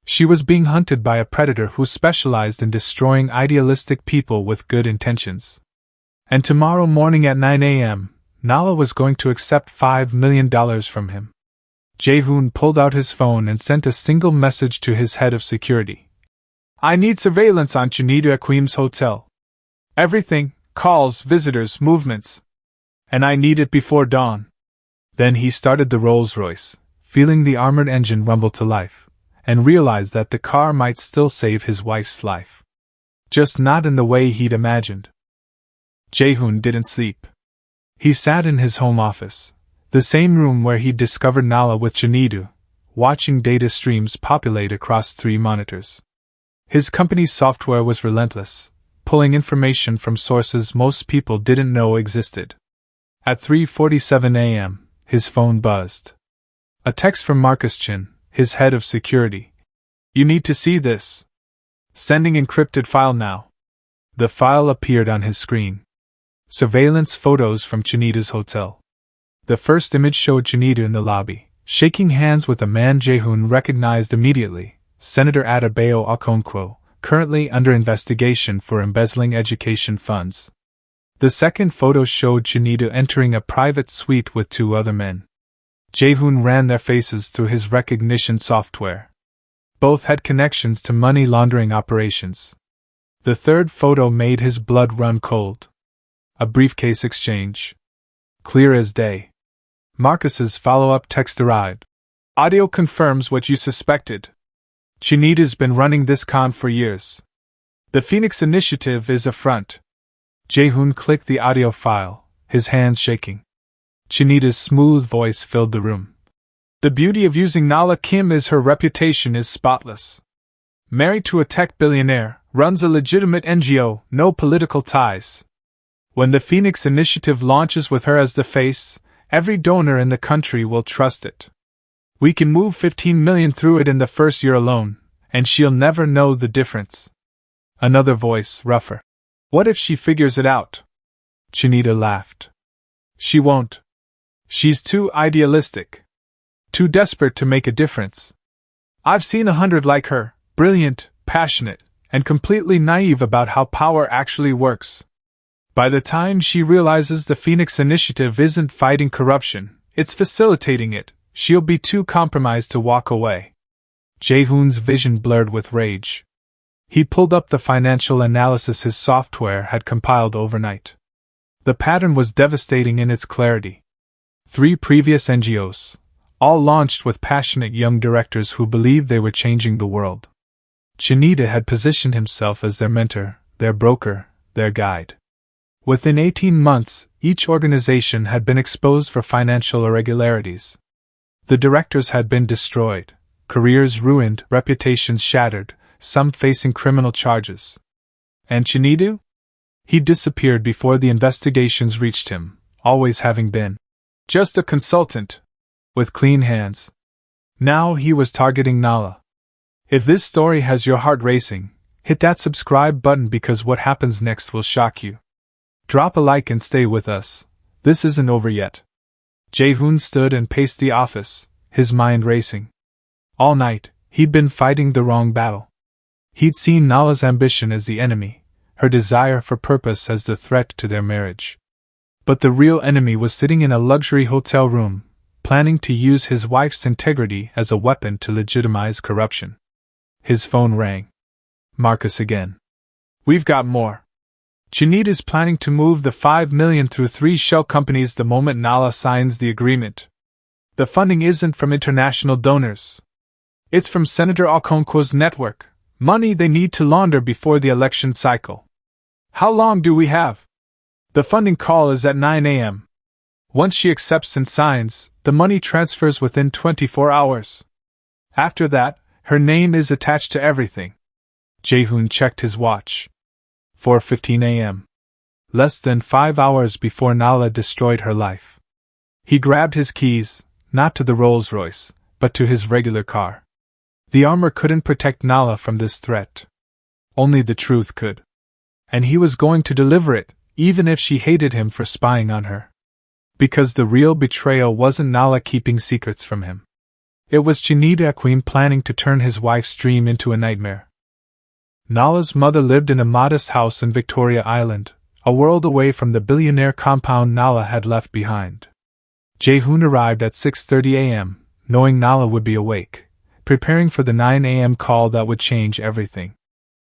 She was being hunted by a predator who specialized in destroying idealistic people with good intentions. And tomorrow morning at 9 a.m., Nala was going to accept $5 million from him. Jae-hoon pulled out his phone and sent a single message to his head of security. I need surveillance on Chinedu Ekwueme's hotel. Everything, calls, visitors, movements. And I need it before dawn. Then he started the Rolls-Royce, feeling the armored engine rumble to life, and realized that the car might still save his wife's life. Just not in the way he'd imagined. Jae-hoon didn't sleep. He sat in his home office, the same room where he'd discovered Nala with Chinedu, watching data streams populate across 3 monitors. His company's software was relentless, pulling information from sources most people didn't know existed. At 3:47 a.m., his phone buzzed. A text from Marcus Chin, his head of security. "You need to see this. Sending encrypted file now." The file appeared on his screen. Surveillance photos from Chinedu's hotel. The first image showed Chinedu in the lobby, shaking hands with a man Jae-hoon recognized immediately, Senator Adebayo Okonkwo, currently under investigation for embezzling education funds. The second photo showed Chinedu entering a private suite with two other men. Jae-hoon ran their faces through his recognition software. Both had connections to money laundering operations. The third photo made his blood run cold. A briefcase exchange. Clear as day. Marcus's follow-up text arrived. "Audio confirms what you suspected. Chinedu's been running this con for years. The Phoenix Initiative is a front." Jae-hoon clicked the audio file, his hands shaking. Chinedu's smooth voice filled the room. "The beauty of using Nala Kim is her reputation is spotless. Married to a tech billionaire, runs a legitimate NGO, no political ties. When the Phoenix Initiative launches with her as the face, every donor in the country will trust it. We can move 15 million through it in the first year alone, and she'll never know the difference." Another voice, rougher. "What if she figures it out?" Chinedu laughed. "She won't. She's too idealistic. Too desperate to make a difference. I've seen 100 like her, brilliant, passionate, and completely naive about how power actually works. By the time she realizes the Phoenix Initiative isn't fighting corruption, it's facilitating it, she'll be too compromised to walk away." Jae-hoon's vision blurred with rage. He pulled up the financial analysis his software had compiled overnight. The pattern was devastating in its clarity. 3 previous NGOs, all launched with passionate young directors who believed they were changing the world. Chinedu had positioned himself as their mentor, their broker, their guide. Within 18 months, each organization had been exposed for financial irregularities. The directors had been destroyed, careers ruined, reputations shattered, some facing criminal charges. And Chinedu? He disappeared before the investigations reached him, always having been just a consultant, with clean hands. Now he was targeting Nala. If this story has your heart racing, hit that subscribe button because what happens next will shock you. Drop a like and stay with us. This isn't over yet. Jae-hoon stood and paced the office, his mind racing. All night, he'd been fighting the wrong battle. He'd seen Nala's ambition as the enemy, her desire for purpose as the threat to their marriage. But the real enemy was sitting in a luxury hotel room, planning to use his wife's integrity as a weapon to legitimize corruption. His phone rang. Marcus again. "We've got more. Chinedu's planning to move the 5 million through 3 shell companies the moment Nala signs the agreement. The funding isn't from international donors. It's from Senator Okonkwo's network, money they need to launder before the election cycle. How long do we have? The funding call is at 9 a.m. Once she accepts and signs, the money transfers within 24 hours. After that, her name is attached to everything." Jae-hoon checked his watch. 4:15 a.m. Less than 5 hours before Nala destroyed her life. He grabbed his keys, not to the Rolls-Royce, but to his regular car. The armor couldn't protect Nala from this threat. Only the truth could. And he was going to deliver it, even if she hated him for spying on her. Because the real betrayal wasn't Nala keeping secrets from him. It was Chinedu Ekwueme planning to turn his wife's dream into a nightmare. Nala's mother lived in a modest house in Victoria Island, a world away from the billionaire compound Nala had left behind. Jae-hoon arrived at 6:30 a.m., knowing Nala would be awake, preparing for the 9 a.m. call that would change everything.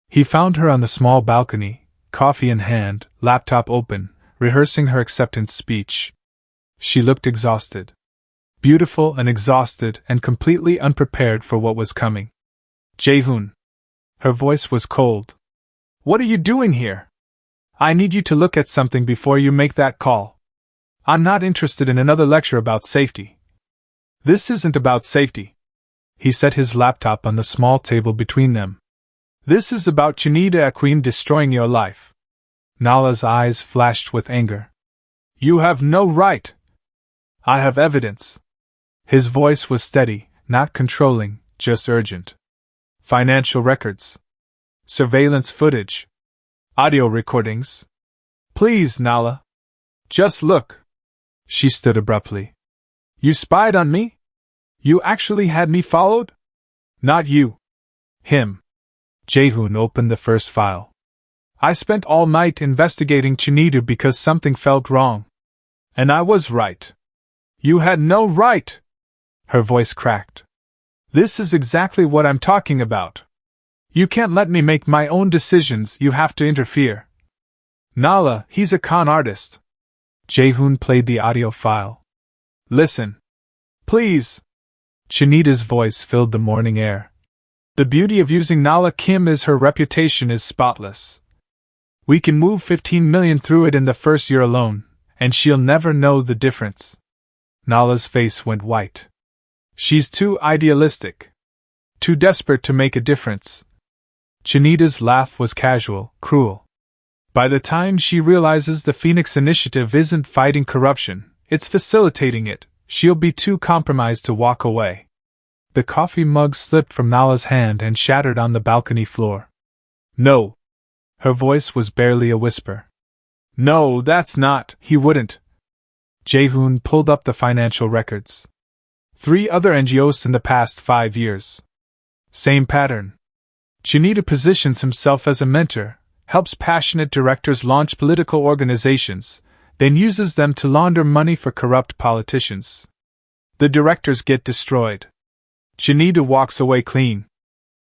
He found her on the small balcony, coffee in hand, laptop open, rehearsing her acceptance speech. She looked exhausted. Beautiful and exhausted and completely unprepared for what was coming. "Jae-hoon." Her voice was cold. "What are you doing here? I need you to look at something before you make that call. I'm not interested in another lecture about safety. This isn't about safety." He set his laptop on the small table between them. This is about Chinedu Ekwueme destroying your life. Nala's eyes flashed with anger. You have no right. I have evidence. His voice was steady, not controlling, just urgent. Financial records. Surveillance footage. Audio recordings. Please, Nala. Just look. She stood abruptly. You spied on me? You actually had me followed? Not you. Him. Jae-hoon opened the first file. I spent all night investigating Chinedu because something felt wrong. And I was right. You had no right. Her voice cracked. This is exactly what I'm talking about. You can't let me make my own decisions, you have to interfere. Nala, he's a con artist. Jae-hoon played the audio file. Listen. Please. Chinedu's voice filled the morning air. The beauty of using Nala Kim is her reputation is spotless. We can move 15 million through it in the first year alone, and she'll never know the difference. Nala's face went white. She's too idealistic. Too desperate to make a difference. Chinedu's laugh was casual, cruel. By the time she realizes the Phoenix Initiative isn't fighting corruption, it's facilitating it, she'll be too compromised to walk away. The coffee mug slipped from Nala's hand and shattered on the balcony floor. No. Her voice was barely a whisper. No, that's not, he wouldn't. Jae-hoon pulled up the financial records. 3 other NGOs in the past 5 years. Same pattern. Chinedu positions himself as a mentor, helps passionate directors launch political organizations, then uses them to launder money for corrupt politicians. The directors get destroyed. Chinedu walks away clean.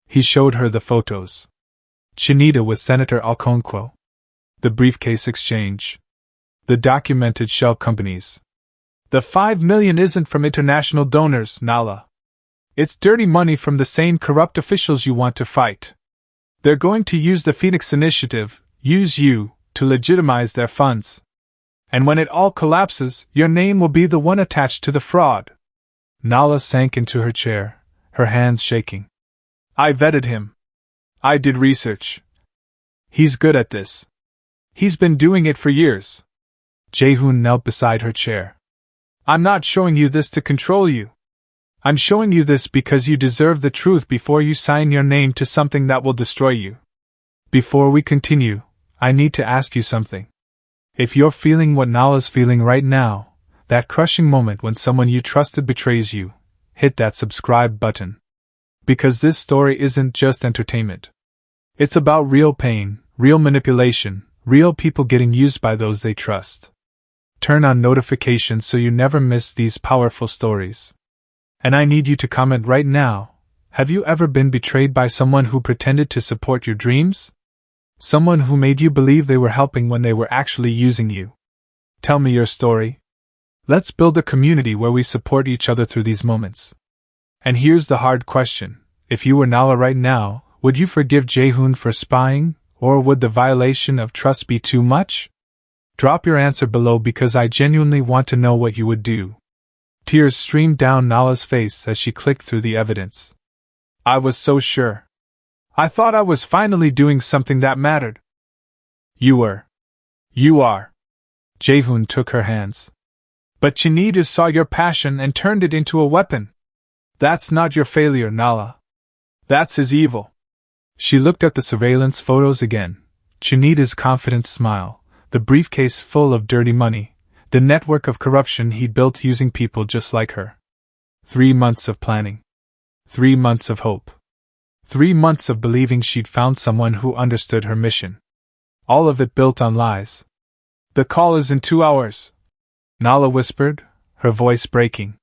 He showed her the photos. Chinedu with Senator Okonkwo. The briefcase exchange. The documented shell companies. The 5 million isn't from international donors, Nala. It's dirty money from the same corrupt officials you want to fight. They're going to use the Phoenix Initiative, use you, to legitimize their funds. And when it all collapses, your name will be the one attached to the fraud. Nala sank into her chair, her hands shaking. I vetted him. I did research. He's good at this. He's been doing it for years. Jae-hoon knelt beside her chair. I'm not showing you this to control you. I'm showing you this because you deserve the truth before you sign your name to something that will destroy you. Before we continue, I need to ask you something. If you're feeling what Nala's feeling right now, that crushing moment when someone you trusted betrays you, hit that subscribe button. Because this story isn't just entertainment. It's about real pain, real manipulation, real people getting used by those they trust. Turn on notifications so you never miss these powerful stories. And I need you to comment right now. Have you ever been betrayed by someone who pretended to support your dreams? Someone who made you believe they were helping when they were actually using you? Tell me your story. Let's build a community where we support each other through these moments. And here's the hard question. If you were Nala right now, would you forgive Jae-hoon for spying, or would the violation of trust be too much? Drop your answer below because I genuinely want to know what you would do. Tears streamed down Nala's face as she clicked through the evidence. I was so sure. I thought I was finally doing something that mattered. You were. You are. Jae-hoon took her hands. But Chinedu saw your passion and turned it into a weapon. That's not your failure, Nala. That's his evil. She looked at the surveillance photos again. Chinedu's confident smile, the briefcase full of dirty money, the network of corruption he'd built using people just like her. 3 months of planning. 3 months of hope. 3 months of believing she'd found someone who understood her mission. All of it built on lies. The call is in 2 hours. Nala whispered, her voice breaking.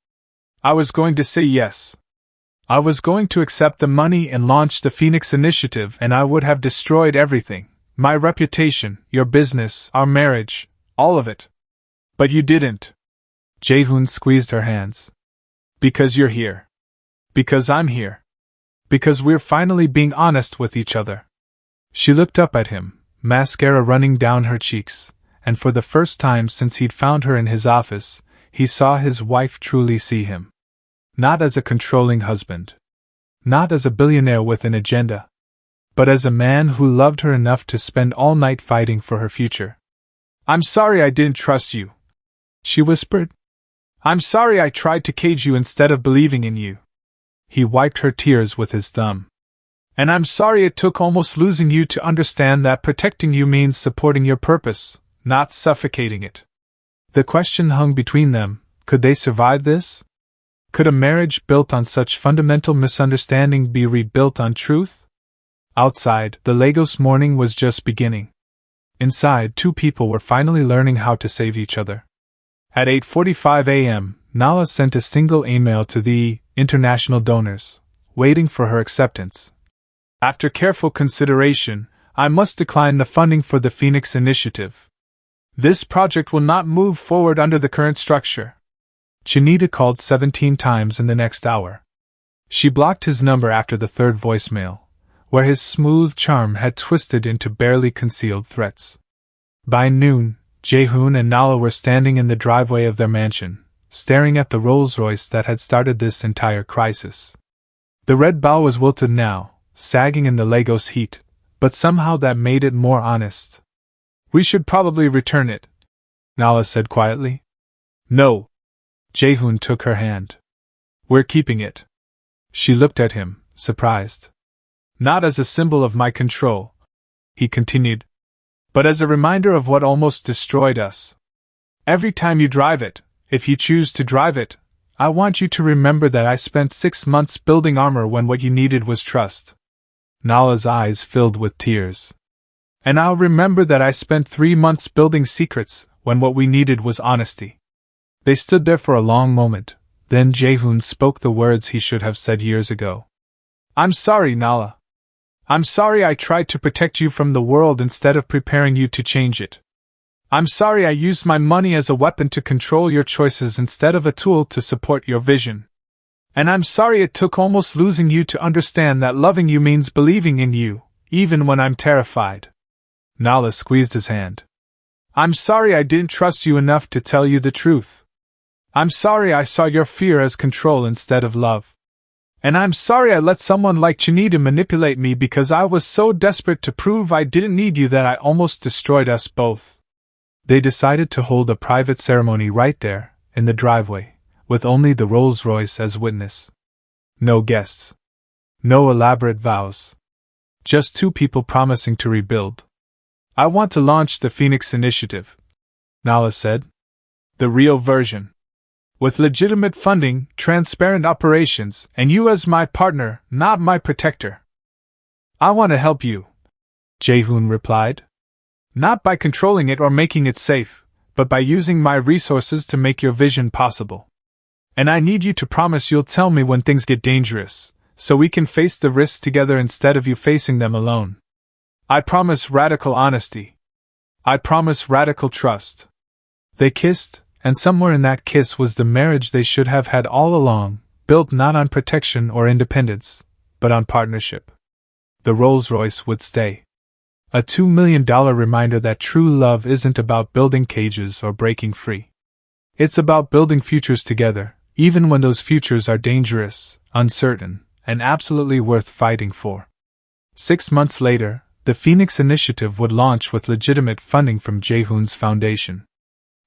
I was going to say yes. I was going to accept the money and launch the Phoenix Initiative, and I would have destroyed everything. My reputation, your business, our marriage, all of it. But you didn't. Jae-hoon squeezed her hands. Because you're here. Because I'm here. Because we're finally being honest with each other. She looked up at him, mascara running down her cheeks, and for the first time since he'd found her in his office, he saw his wife truly see him. Not as a controlling husband. Not as a billionaire with an agenda. but as a man who loved her enough to spend all night fighting for her future. "I'm sorry I didn't trust you," she whispered. "I'm sorry I tried to cage you instead of believing in you." He wiped her tears with his thumb. "And I'm sorry it took almost losing you to understand that protecting you means supporting your purpose, not suffocating it." The question hung between them: could they survive this? Could a marriage built on such fundamental misunderstanding be rebuilt on truth? Outside, the Lagos morning was just beginning. Inside, two people were finally learning how to save each other. At 8:45 a.m., Nala sent a single email to the international donors, waiting for her acceptance. "After careful consideration, I must decline the funding for the Phoenix Initiative. This project will not move forward under the current structure." Chinedu called 17 times in the next hour. She blocked his number after the third voicemail, where his smooth charm had twisted into barely concealed threats. By noon, Jae-hoon and Nala were standing in the driveway of their mansion, staring at the Rolls-Royce that had started this entire crisis. The red bow was wilted now, sagging in the Lagos heat, but somehow that made it more honest. "We should probably return it," Nala said quietly. "No." Jae-hoon took her hand. "We're keeping it." She looked at him, surprised. "Not as a symbol of my control," he continued, "but as a reminder of what almost destroyed us. Every time you drive it, if you choose to drive it, I want you to remember that I spent 6 months building armor when what you needed was trust." Nala's eyes filled with tears. "And I'll remember that I spent 3 months building secrets when what we needed was honesty." They stood there for a long moment, then Jae-hoon spoke the words he should have said years ago. "I'm sorry, Nala. I'm sorry I tried to protect you from the world instead of preparing you to change it. I'm sorry I used my money as a weapon to control your choices instead of a tool to support your vision. And I'm sorry it took almost losing you to understand that loving you means believing in you, even when I'm terrified." Nala squeezed his hand. "I'm sorry I didn't trust you enough to tell you the truth. I'm sorry I saw your fear as control instead of love. And I'm sorry I let someone like Chinedu manipulate me because I was so desperate to prove I didn't need you that I almost destroyed us both." They decided to hold a private ceremony right there, in the driveway, with only the Rolls-Royce as witness. No guests. No elaborate vows. Just two people promising to rebuild. "I want to launch the Phoenix Initiative," Nala said. "The real version. With legitimate funding, transparent operations, and you as my partner, not my protector." "I want to help you," Jae-hoon replied. "Not by controlling it or making it safe, but by using my resources to make your vision possible. And I need you to promise you'll tell me when things get dangerous, so we can face the risks together instead of you facing them alone. I promise radical honesty. I promise radical trust." They kissed, and somewhere in that kiss was the marriage they should have had all along, built not on protection or independence, but on partnership. The Rolls-Royce would stay. A $2 million reminder that true love isn't about building cages or breaking free. It's about building futures together, even when those futures are dangerous, uncertain, and absolutely worth fighting for. 6 months later, the Phoenix Initiative would launch with legitimate funding from Jae-hoon's foundation.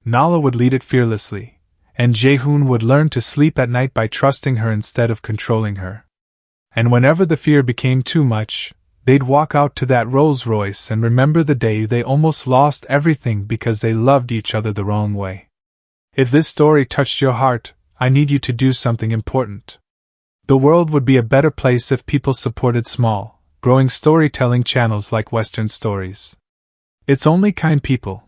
Nala would lead it fearlessly, and Jae-hoon would learn to sleep at night by trusting her instead of controlling her. And whenever the fear became too much, they'd walk out to that Rolls-Royce and remember the day they almost lost everything because they loved each other the wrong way. If this story touched your heart, I need you to do something important. The world would be a better place if people supported small, growing storytelling channels like Western Stories. It's only kind people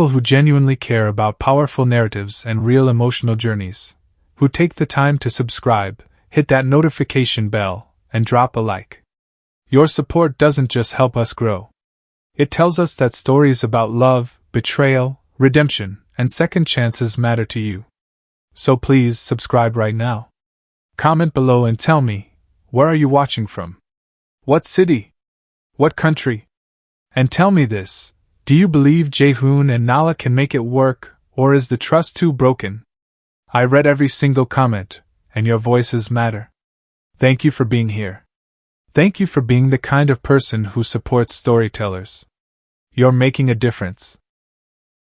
who genuinely care about powerful narratives and real emotional journeys, who take the time to subscribe, hit that notification bell, and drop a like. Your support doesn't just help us grow. It tells us that stories about love, betrayal, redemption, and second chances matter to you. So please subscribe right now. Comment below and tell me, where are you watching from? What city? What country? And tell me this. Do you believe Jae-hoon and Nala can make it work, or is the trust too broken? I read every single comment, and your voices matter. Thank you for being here. Thank you for being the kind of person who supports storytellers. You're making a difference.